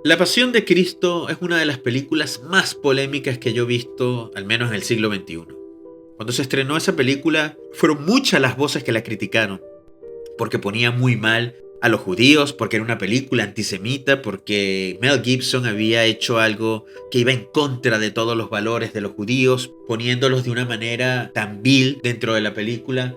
La Pasión de Cristo es una de las películas más polémicas que yo he visto, al menos en el siglo XXI. Cuando se estrenó esa película, fueron muchas las voces que la criticaron, porque ponía muy mal a los judíos, porque era una película antisemita, porque Mel Gibson había hecho algo que iba en contra de todos los valores de los judíos, poniéndolos de una manera tan vil dentro de la película.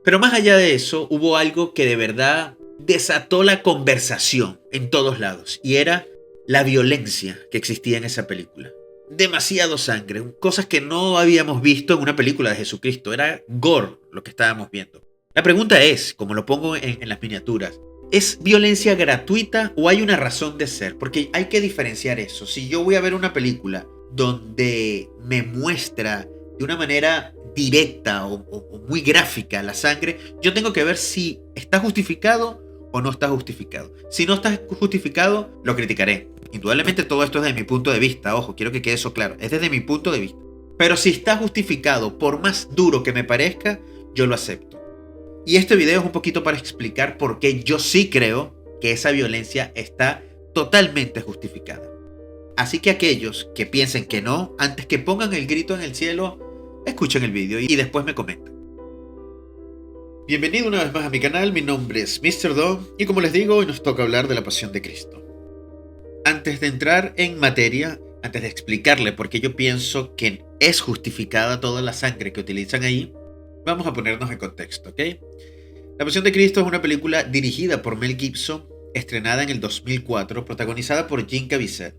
Pero más allá de eso, hubo algo que de verdad desató la conversación en todos lados, y era la violencia que existía en esa película. Demasiado sangre, cosas que no habíamos visto en una película de Jesucristo. Era gore lo que estábamos viendo. La pregunta es, como lo pongo en las miniaturas, ¿es violencia gratuita o hay una razón de ser? Porque hay que diferenciar eso. Si yo voy a ver una película donde me muestra de una manera directa o muy gráfica la sangre, yo tengo que ver si está justificado o no está justificado. Si no está justificado, lo criticaré. Indudablemente todo esto es desde mi punto de vista, ojo, quiero que quede eso claro, es desde mi punto de vista. Pero si está justificado, por más duro que me parezca, yo lo acepto. Y este video es un poquito para explicar por qué yo sí creo que esa violencia está totalmente justificada. Así que aquellos que piensen que no, antes que pongan el grito en el cielo, escuchen el video y después me comentan. Bienvenido una vez más a mi canal, mi nombre es Mr. Dom y como les digo, hoy nos toca hablar de la Pasión de Cristo. Antes de entrar en materia, antes de explicarle por qué yo pienso que es justificada toda la sangre que utilizan ahí, vamos a ponernos en contexto, ¿ok? La Pasión de Cristo es una película dirigida por Mel Gibson, estrenada en el 2004, protagonizada por Jim Caviezel.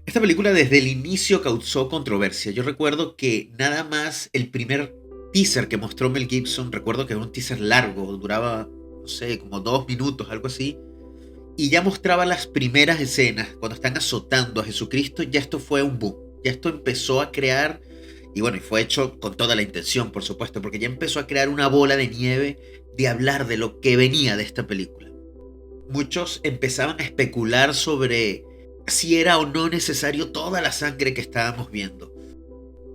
Esta película desde el inicio causó controversia. Yo recuerdo que nada más el primer teaser que mostró Mel Gibson, recuerdo que era un teaser largo, duraba, no sé, como 2 minutos, algo así, y ya mostraba las primeras escenas, cuando están azotando a Jesucristo, ya esto fue un boom, ya esto empezó a crear, y bueno, y fue hecho con toda la intención, por supuesto, porque ya empezó a crear una bola de nieve de hablar de lo que venía de esta película. Muchos empezaban a especular sobre si era o no necesario toda la sangre que estábamos viendo.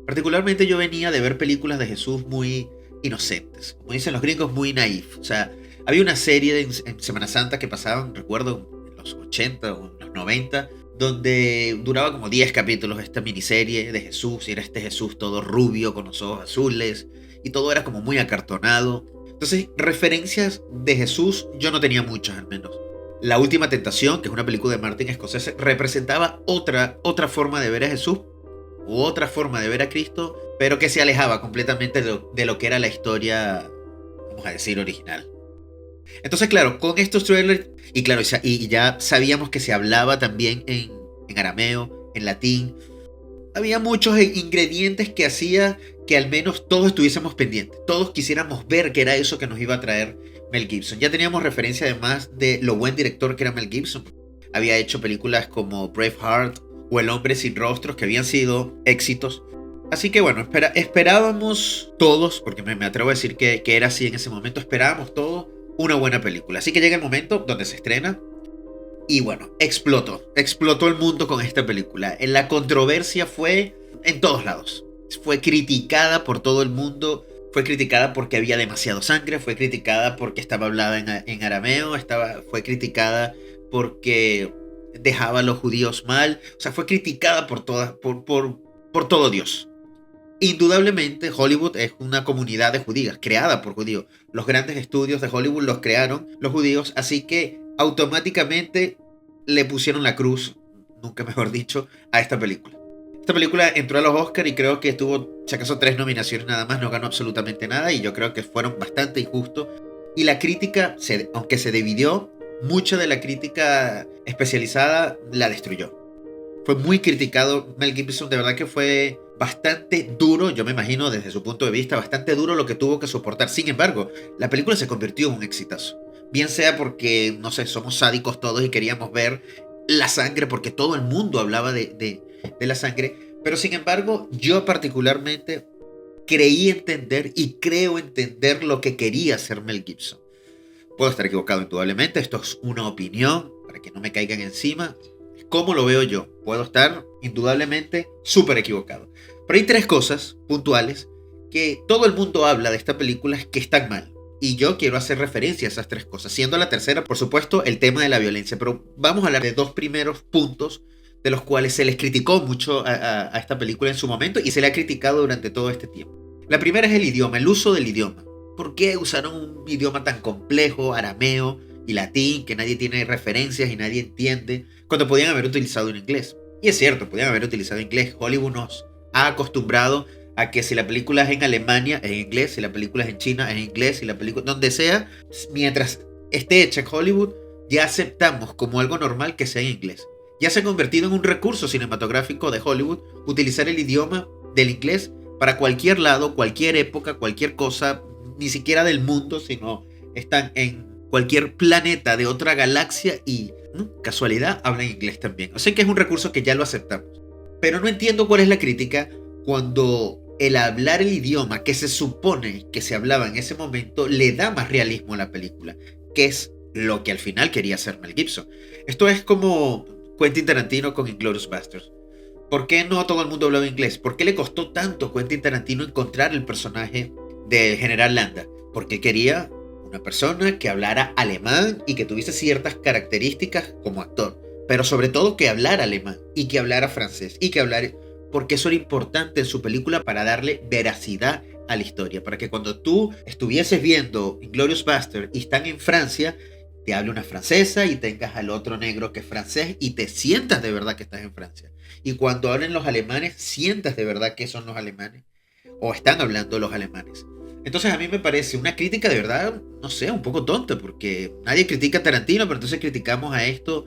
Particularmente yo venía de ver películas de Jesús muy inocentes, como dicen los gringos, muy naif. O sea, había una serie en Semana Santa que pasaban, recuerdo, en los 80 o en los 90, donde duraba como 10 capítulos esta miniserie de Jesús, y era este Jesús todo rubio, con los ojos azules, y todo era como muy acartonado. Entonces, referencias de Jesús yo no tenía muchas, al menos. La Última Tentación, que es una película de Martin Scorsese, representaba otra forma de ver a Jesús, u otra forma de ver a Cristo, pero que se alejaba completamente de lo que era la historia, vamos a decir, original. Entonces, claro, con estos trailers, y claro, y ya sabíamos que se hablaba también en arameo, en latín, había muchos ingredientes que hacía que al menos todos estuviésemos pendientes, todos quisiéramos ver qué era eso que nos iba a traer Mel Gibson. Ya teníamos referencia además de lo buen director que era Mel Gibson. Había hecho películas como Braveheart o El hombre sin rostros, que habían sido éxitos. Así que bueno, esperábamos todos, porque me atrevo a decir que era así en ese momento, esperábamos todos una buena película. Así que llega el momento donde se estrena y bueno, explotó el mundo con esta película. La controversia fue en todos lados. Fue criticada por todo el mundo, fue criticada porque había demasiada sangre, fue criticada porque estaba hablada en arameo, fue criticada porque dejaba a los judíos mal, o sea, fue criticada por todo Dios. Indudablemente Hollywood es una comunidad de judíos, creada por judíos. Los grandes estudios de Hollywood los crearon los judíos, así que automáticamente le pusieron la cruz, nunca mejor dicho, a esta película. Esta película entró a los Oscars y creo que tuvo, si acaso, 3 nominaciones nada más, no ganó absolutamente nada, y yo creo que fueron bastante injustos. Y la crítica, aunque se dividió, mucha de la crítica especializada la destruyó. Fue muy criticado Mel Gibson, de verdad que fue bastante duro, yo me imagino desde su punto de vista, bastante duro lo que tuvo que soportar. Sin embargo, la película se convirtió en un exitazo. Bien sea porque, no sé, somos sádicos todos y queríamos ver la sangre, porque todo el mundo hablaba de la sangre, pero sin embargo, yo particularmente creí entender y creo entender lo que quería hacer Mel Gibson. Puedo estar equivocado indudablemente, esto es una opinión, para que no me caigan encima. ¿Cómo lo veo yo? Puedo estar indudablemente súper equivocado. Pero hay 3 cosas puntuales que todo el mundo habla de esta película que están mal. Y yo quiero hacer referencia a esas tres cosas, siendo la tercera, por supuesto, el tema de la violencia. Pero vamos a hablar de dos primeros puntos de los cuales se les criticó mucho a esta película en su momento y se le ha criticado durante todo este tiempo. La primera es el idioma, el uso del idioma. ¿Por qué usaron un idioma tan complejo, arameo y latín, que nadie tiene referencias y nadie entiende, cuando podían haber utilizado en inglés? Y es cierto, podían haber utilizado inglés. Hollywood nos ha acostumbrado a que si la película es en Alemania, es en inglés, si la película es en China, es en inglés, si la película, donde sea, mientras esté hecha en Hollywood, ya aceptamos como algo normal que sea en inglés. Ya se ha convertido en un recurso cinematográfico de Hollywood utilizar el idioma del inglés para cualquier lado, cualquier época, cualquier cosa, ni siquiera del mundo, sino están en cualquier planeta de otra galaxia y, casualidad, hablan inglés también. O sea que es un recurso que ya lo aceptamos. Pero no entiendo cuál es la crítica cuando el hablar el idioma que se supone que se hablaba en ese momento le da más realismo a la película, que es lo que al final quería hacer Mel Gibson. Esto es como Quentin Tarantino con Inglourious Basterds. ¿Por qué no todo el mundo hablaba inglés? ¿Por qué le costó tanto a Quentin Tarantino encontrar el personaje del general Landa? Porque quería una persona que hablara alemán y que tuviese ciertas características como actor, pero sobre todo que hablara alemán y que hablara francés y que hablara... porque eso era importante en su película para darle veracidad a la historia, para que cuando tú estuvieses viendo Inglourious Basterds y están en Francia, te hable una francesa y tengas al otro negro que es francés y te sientas de verdad que estás en Francia. Y cuando hablen los alemanes, sientas de verdad que son los alemanes o están hablando los alemanes. Entonces a mí me parece una crítica de verdad, no sé, un poco tonta, porque nadie critica a Tarantino, pero entonces criticamos a esto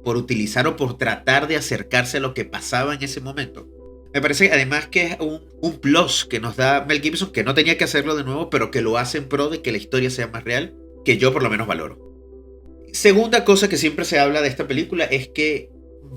por utilizar o por tratar de acercarse a lo que pasaba en ese momento. Me parece además que es un plus que nos da Mel Gibson, que no tenía que hacerlo de nuevo, pero que lo hace en pro de que la historia sea más real, que yo por lo menos valoro. Segunda cosa que siempre se habla de esta película es que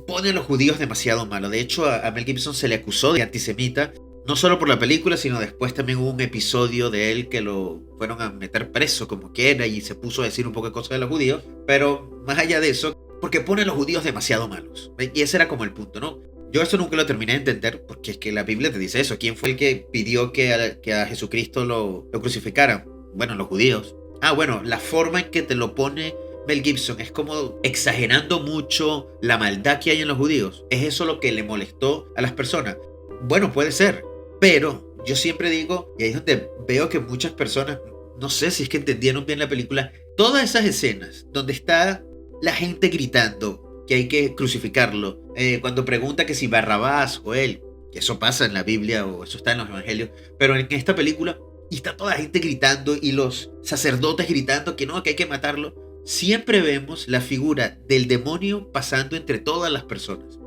pone a los judíos demasiado malo. De hecho, a Mel Gibson se le acusó de antisemita, no solo por la película, sino después también hubo un episodio de él que lo fueron a meter preso como quiera y se puso a decir un poco de cosas de los judíos. Pero más allá de eso, porque pone a los judíos demasiado malos. Y ese era como el punto, ¿no? Yo esto nunca lo terminé de entender, porque es que la Biblia te dice eso. ¿Quién fue el que pidió que a Jesucristo lo crucificaran? Bueno, los judíos. Bueno, la forma en que te lo pone Mel Gibson es como exagerando mucho la maldad que hay en los judíos. ¿Es eso lo que le molestó a las personas? Bueno, puede ser, pero yo siempre digo, y ahí es donde veo que muchas personas, no sé si es que entendieron bien la película, todas esas escenas donde está la gente gritando que hay que crucificarlo, cuando pregunta que si Barrabás o él, que eso pasa en la Biblia o eso está en los evangelios, pero en esta película, y está toda la gente gritando y los sacerdotes gritando que no, que hay que matarlo, siempre vemos la figura del demonio pasando entre todas las personas.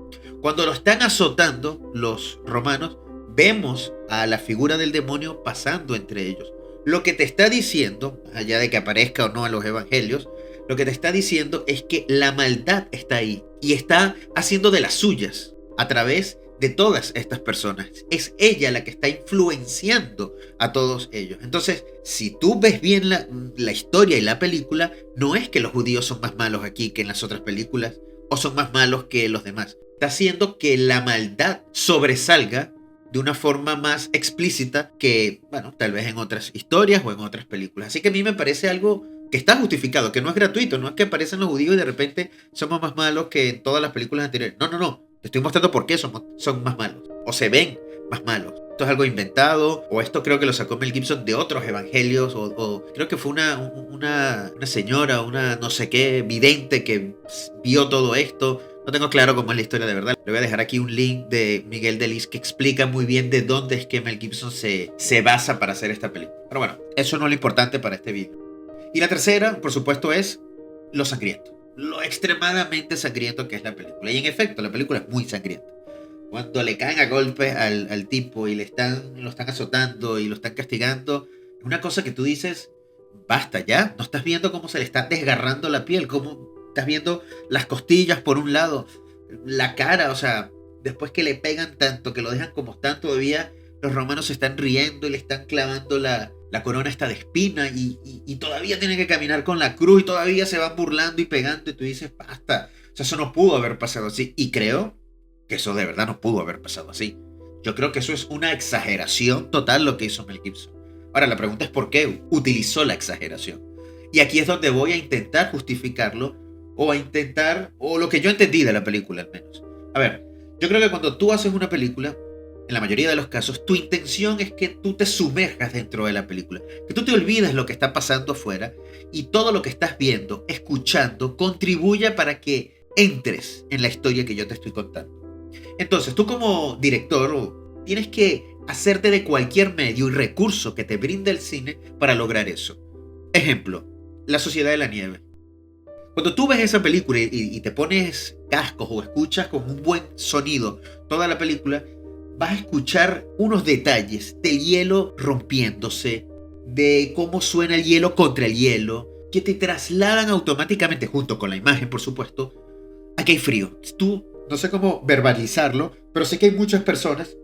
Cuando lo están azotando los romanos, vemos a la figura del demonio pasando entre ellos. Lo que te está diciendo, allá de que aparezca o no en los evangelios, lo que te está diciendo es que la maldad está ahí y está haciendo de las suyas a través de todas estas personas. Es ella la que está influenciando a todos ellos. Entonces, si tú ves bien la historia y la película, no es que los judíos son más malos aquí que en las otras películas o son más malos que los demás. Está haciendo que la maldad sobresalga de una forma más explícita que, bueno, tal vez en otras historias o en otras películas. Así que a mí me parece algo que está justificado, que no es gratuito, no es que aparecen los judíos y de repente somos más malos que en todas las películas anteriores. No. Te estoy mostrando por qué son más malos. O se ven más malos. Esto es algo inventado. O esto creo que lo sacó Mel Gibson de otros evangelios. O creo que fue una señora, una no sé qué, vidente que vio todo esto. No tengo claro cómo es la historia de verdad. Le voy a dejar aquí un link de Miguel Delis que explica muy bien de dónde es que Mel Gibson se basa para hacer esta película. Pero bueno, eso no es lo importante para este video. Y la tercera, por supuesto, es lo sangriento. Lo extremadamente sangriento que es la película. Y en efecto, la película es muy sangrienta. Cuando le caen a golpes al tipo y lo están azotando y lo están castigando, es una cosa que tú dices, basta ya. No estás viendo cómo se le está desgarrando la piel, cómo estás viendo las costillas por un lado, la cara, o sea, después que le pegan tanto, que lo dejan como están todavía, los romanos se están riendo y le están clavando la corona está de espina y todavía tiene que caminar con la cruz y todavía se van burlando y pegando y tú dices, basta. O sea, eso no pudo haber pasado así. Y creo que eso de verdad no pudo haber pasado así. Yo creo que eso es una exageración total lo que hizo Mel Gibson. Ahora, la pregunta es por qué utilizó la exageración. Y aquí es donde voy a intentar justificarlo, o lo que yo entendí de la película al menos. A ver, yo creo que cuando tú haces una película, en la mayoría de los casos, tu intención es que tú te sumerjas dentro de la película, que tú te olvides lo que está pasando afuera y todo lo que estás viendo, escuchando, contribuya para que entres en la historia que yo te estoy contando. Entonces, tú como director tienes que hacerte de cualquier medio y recurso que te brinde el cine para lograr eso. Ejemplo, La Sociedad de la Nieve. Cuando tú ves esa película y te pones cascos o escuchas con un buen sonido toda la película, vas a escuchar unos detalles del hielo rompiéndose, de cómo suena el hielo contra el hielo, que te trasladan automáticamente, junto con la imagen por supuesto, a que hay frío. Tú, no sé cómo verbalizarlo, pero sé que hay muchas personas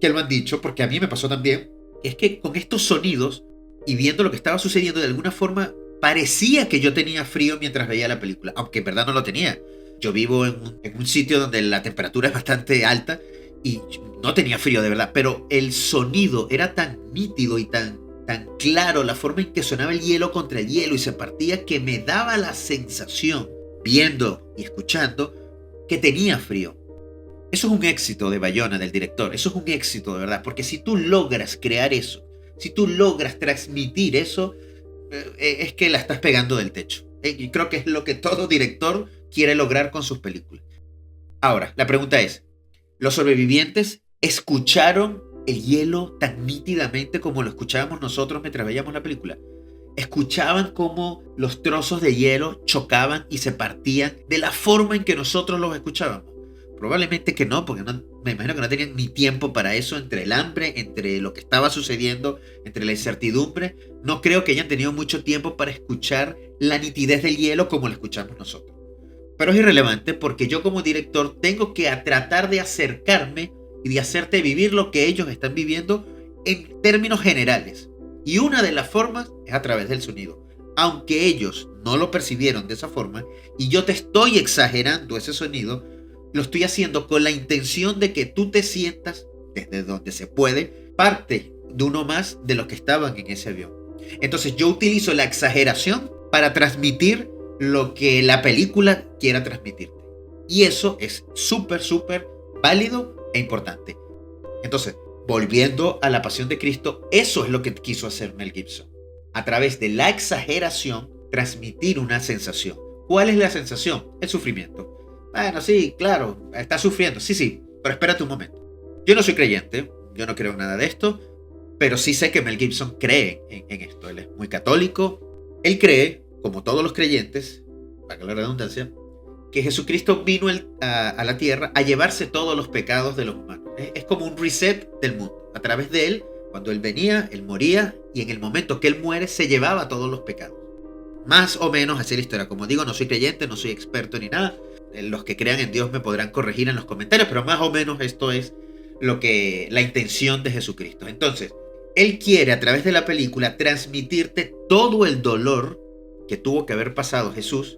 que lo han dicho, porque a mí me pasó también, es que con estos sonidos y viendo lo que estaba sucediendo de alguna forma, parecía que yo tenía frío mientras veía la película, aunque en verdad no lo tenía. Yo vivo en un sitio donde la temperatura es bastante alta y no tenía frío de verdad, pero el sonido era tan nítido y tan claro, la forma en que sonaba el hielo contra el hielo y se partía, que me daba la sensación, viendo y escuchando, que tenía frío. Eso es un éxito de Bayona, del director. Eso es un éxito de verdad, porque si tú logras crear eso, si tú logras transmitir eso, es que la estás pegando del techo. Y creo que es lo que todo director quiere lograr con sus películas. Ahora, la pregunta es, ¿los sobrevivientes escucharon el hielo tan nítidamente como lo escuchábamos nosotros mientras veíamos la película? ¿Escuchaban cómo los trozos de hielo chocaban y se partían de la forma en que nosotros los escuchábamos? Probablemente que no, porque me imagino que no tenían ni tiempo para eso, entre el hambre, entre lo que estaba sucediendo, entre la incertidumbre. No creo que hayan tenido mucho tiempo para escuchar la nitidez del hielo como la escuchamos nosotros. Pero es irrelevante, porque yo como director tengo que tratar de acercarme y de hacerte vivir lo que ellos están viviendo en términos generales. Y una de las formas es a través del sonido. Aunque ellos no lo percibieron de esa forma y yo te estoy exagerando ese sonido, lo estoy haciendo con la intención de que tú te sientas, desde donde se puede, parte de uno más de los que estaban en ese avión. Entonces yo utilizo la exageración para transmitir lo que la película quiera transmitirte. Y eso es súper válido e importante. Entonces, volviendo a La Pasión de Cristo, eso es lo que quiso hacer Mel Gibson. A través de la exageración, transmitir una sensación. ¿Cuál es la sensación? El sufrimiento. Bueno, sí, claro, está sufriendo. Sí, pero espérate un momento. Yo no soy creyente, yo no creo en nada de esto, pero sí sé que Mel Gibson cree en esto. Él es muy católico. Él cree, como todos los creyentes, para la redundancia, que Jesucristo vino a la tierra a llevarse todos los pecados de los humanos. Es como un reset del mundo. A través de él, cuando él venía, él moría, y en el momento que él muere, se llevaba todos los pecados. Más o menos así la historia. Como digo, no soy creyente, no soy experto ni nada. Los que crean en Dios me podrán corregir en los comentarios, pero más o menos esto es la intención de Jesucristo. Entonces, él quiere a través de la película transmitirte todo el dolor que tuvo que haber pasado Jesús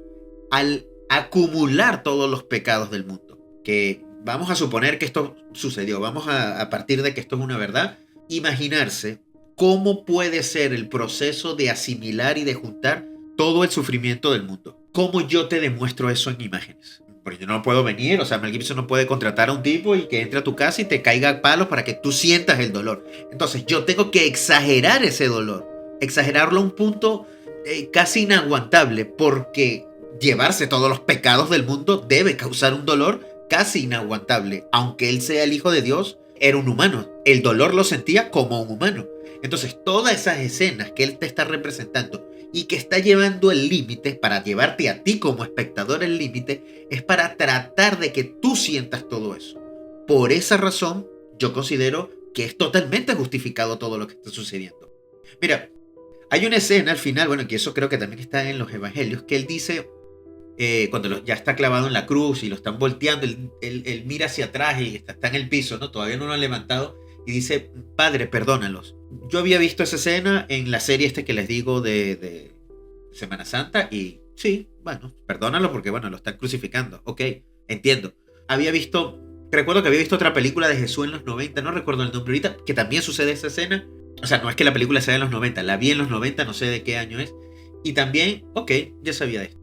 al acumular todos los pecados del mundo. Que vamos a suponer que esto sucedió, vamos a partir de que esto es una verdad, imaginarse cómo puede ser el proceso de asimilar y de juntar todo el sufrimiento del mundo. ¿Cómo yo te demuestro eso en imágenes? Porque yo no puedo venir, o sea, Mel Gibson no puede contratar a un tipo y que entre a tu casa y te caiga a palos para que tú sientas el dolor. Entonces yo tengo que exagerar ese dolor, exagerarlo a un punto casi inaguantable, porque llevarse todos los pecados del mundo debe causar un dolor casi inaguantable. Aunque él sea el Hijo de Dios, era un humano. El dolor lo sentía como un humano. Entonces todas esas escenas que él te está representando y que está llevando el límite, para llevarte a ti como espectador el límite, es para tratar de que tú sientas todo eso. Por esa razón, yo considero que es totalmente justificado todo lo que está sucediendo. Mira, hay una escena al final, bueno, que eso creo que también está en los evangelios, que él dice, cuando ya está clavado en la cruz y lo están volteando, él mira hacia atrás y está en el piso, ¿no? Todavía no lo han levantado, y dice, Padre, perdónalos. Yo había visto esa escena en la serie que les digo de Semana Santa, y sí, bueno, perdónalo porque, bueno, lo están crucificando. Ok, entiendo. Recuerdo que había visto otra película de Jesús en los 90, no recuerdo el nombre ahorita, que también sucede esa escena, O sea, no es que la película sea de los 90, la vi en los 90, no sé de qué año es. Y también, ok, ya sabía de esto.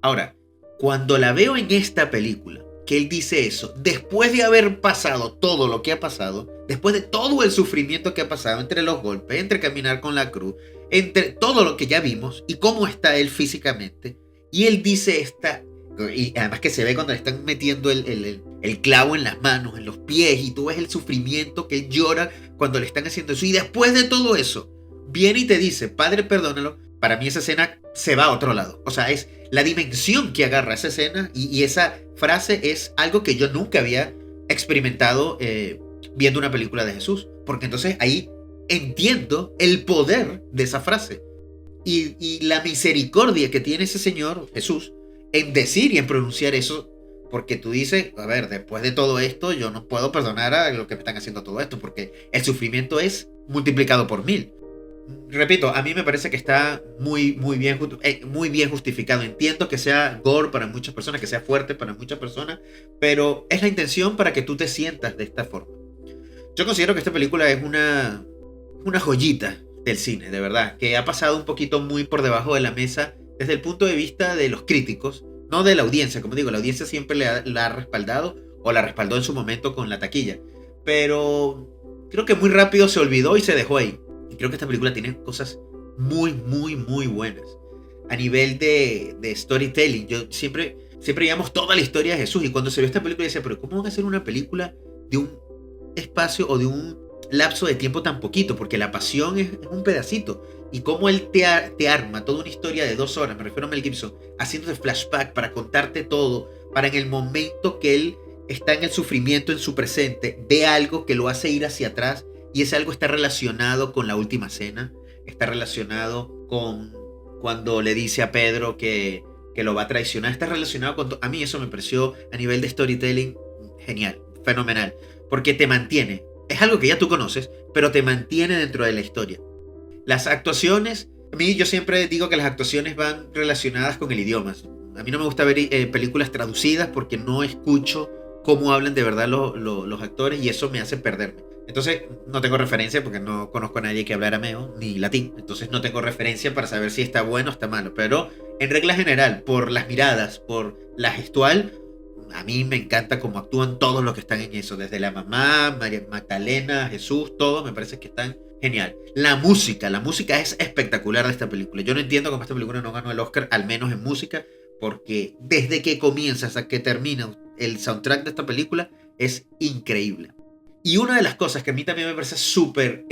Ahora, cuando la veo en esta película, que él dice eso, después de haber pasado todo lo que ha pasado, después de todo el sufrimiento que ha pasado, entre los golpes, entre caminar con la cruz, entre todo lo que ya vimos y cómo está él físicamente, y él dice y además que se ve cuando le están metiendo el clavo en las manos, en los pies, y tú ves el sufrimiento que él llora cuando le están haciendo eso, y después de todo eso, viene y te dice, Padre, perdónalo. Para mí esa escena se va a otro lado. O sea, es la dimensión que agarra esa escena y esa frase es algo que yo nunca había experimentado viendo una película de Jesús. Porque entonces ahí entiendo el poder de esa frase y la misericordia que tiene ese Señor, Jesús, en decir y en pronunciar eso. Porque tú dices, a ver, después de todo esto, yo no puedo perdonar a lo que me están haciendo todo esto, porque el sufrimiento es multiplicado por 1000. Repito, a mí me parece que está muy bien justificado. Entiendo que sea gore para muchas personas, que sea fuerte para muchas personas, pero es la intención para que tú te sientas de esta forma. Yo considero que esta película es una joyita del cine, de verdad, que ha pasado un poquito muy por debajo de la mesa desde el punto de vista de los críticos, no de la audiencia. Como digo, la audiencia siempre la ha respaldado o la respaldó en su momento con la taquilla, pero creo que muy rápido se olvidó y se dejó ahí. Y creo que esta película tiene cosas muy buenas. A nivel de storytelling, yo siempre veíamos toda la historia de Jesús. Y cuando se vio esta película, decía, pero ¿cómo van a hacer una película de un espacio o de un lapso de tiempo tan poquito? Porque la pasión es un pedacito. Y cómo él te arma toda una historia de 2 horas, me refiero a Mel Gibson, haciéndote flashback para contarte todo, para en el momento que él está en el sufrimiento en su presente, ve algo que lo hace ir hacia atrás. Y ese algo está relacionado con la última cena, está relacionado con cuando le dice a Pedro que lo va a traicionar, está relacionado con... A mí eso me pareció a nivel de storytelling genial, fenomenal, porque te mantiene, es algo que ya tú conoces, pero te mantiene dentro de la historia. Las actuaciones, a mí yo siempre digo que las actuaciones van relacionadas con el idioma. A mí no me gusta ver películas traducidas porque no escucho cómo hablan de verdad los actores y eso me hace perderme. Entonces no tengo referencia porque no conozco a nadie que hable arameo ni latín. Entonces no tengo referencia para saber si está bueno o está malo. Pero en regla general, por las miradas, por la gestual, a mí me encanta cómo actúan todos los que están en eso. Desde la mamá, María Magdalena, Jesús, todos me parece que están genial. La música es espectacular de esta película. Yo no entiendo cómo esta película no ganó el Oscar, al menos en música, porque desde que comienza hasta que termina el soundtrack de esta película es increíble. Y una de las cosas que a mí también me parece súper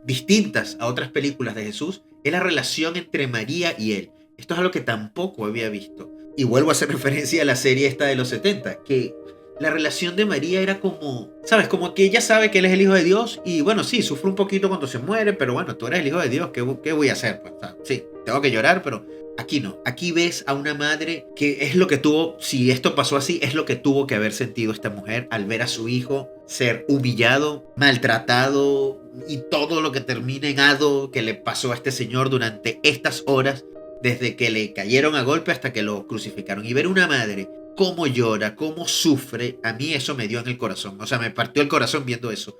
distintas a otras películas de Jesús es la relación entre María y él. Esto es algo que tampoco había visto. Y vuelvo a hacer referencia a la serie esta de los 70, que la relación de María era como, ¿sabes? Como que ella sabe que él es el hijo de Dios y bueno, sí, sufre un poquito cuando se muere, pero bueno, tú eres el hijo de Dios, ¿qué voy a hacer? Pues, o sea, sí, tengo que llorar, pero aquí no. Aquí ves a una madre que es lo que tuvo, si esto pasó así, es lo que tuvo que haber sentido esta mujer al ver a su hijo ser humillado, maltratado y todo lo que termina en hado que le pasó a este señor durante estas horas, desde que le cayeron a golpe hasta que lo crucificaron. Y ver una madre cómo llora, cómo sufre, a mí eso me dio en el corazón. O sea, me partió el corazón viendo eso.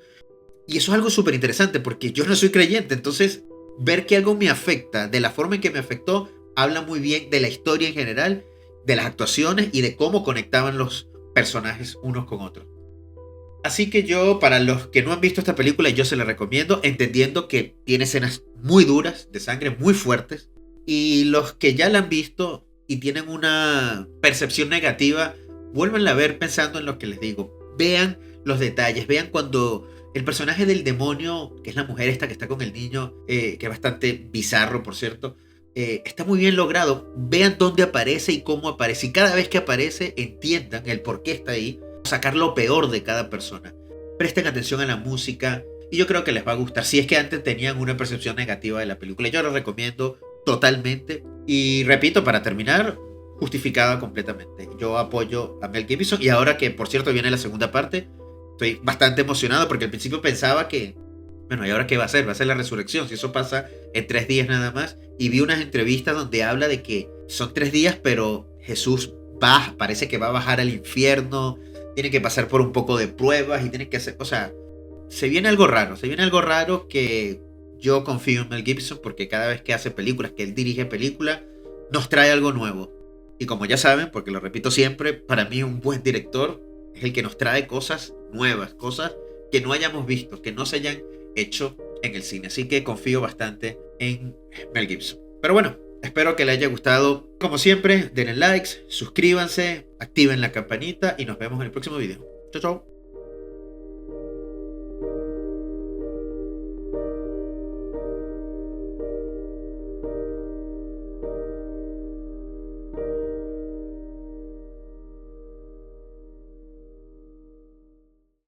Y eso es algo súper interesante porque yo no soy creyente, entonces ver que algo me afecta de la forma en que me afectó habla muy bien de la historia en general, de las actuaciones y de cómo conectaban los personajes unos con otros. Así que yo, para los que no han visto esta película, yo se la recomiendo, entendiendo que tiene escenas muy duras, de sangre, muy fuertes. Y los que ya la han visto y tienen una percepción negativa, vuélvanla a ver pensando en lo que les digo. Vean los detalles, vean cuando el personaje del demonio, que es la mujer esta que está con el niño, que es bastante bizarro, por cierto, está muy bien logrado. Vean dónde aparece y cómo aparece. Y cada vez que aparece, entiendan el por qué está ahí. Sacar lo peor de cada persona. Presten atención a la música y yo creo que les va a gustar. Si es que antes tenían una percepción negativa de la película, yo lo recomiendo totalmente. Y repito, para terminar, justificada completamente. Yo apoyo a Mel Gibson y ahora que, por cierto, viene la segunda parte, estoy bastante emocionado porque al principio pensaba que, bueno, ¿y ahora qué va a ser? Va a ser la resurrección, si eso pasa en 3 días nada más. Y vi unas entrevistas donde habla de que son 3 días, pero Jesús parece que va a bajar al infierno, tiene que pasar por un poco de pruebas y tiene que hacer, o sea, se viene algo raro que yo confío en Mel Gibson porque cada vez que hace películas, que él dirige películas, nos trae algo nuevo. Y como ya saben, porque lo repito siempre, para mí un buen director es el que nos trae cosas nuevas, cosas que no hayamos visto, que no se hayan hecho en el cine. Así que confío bastante en Mel Gibson. Pero bueno, espero que les haya gustado. Como siempre, denle likes, suscríbanse, activen la campanita y nos vemos en el próximo video. Chau, chau.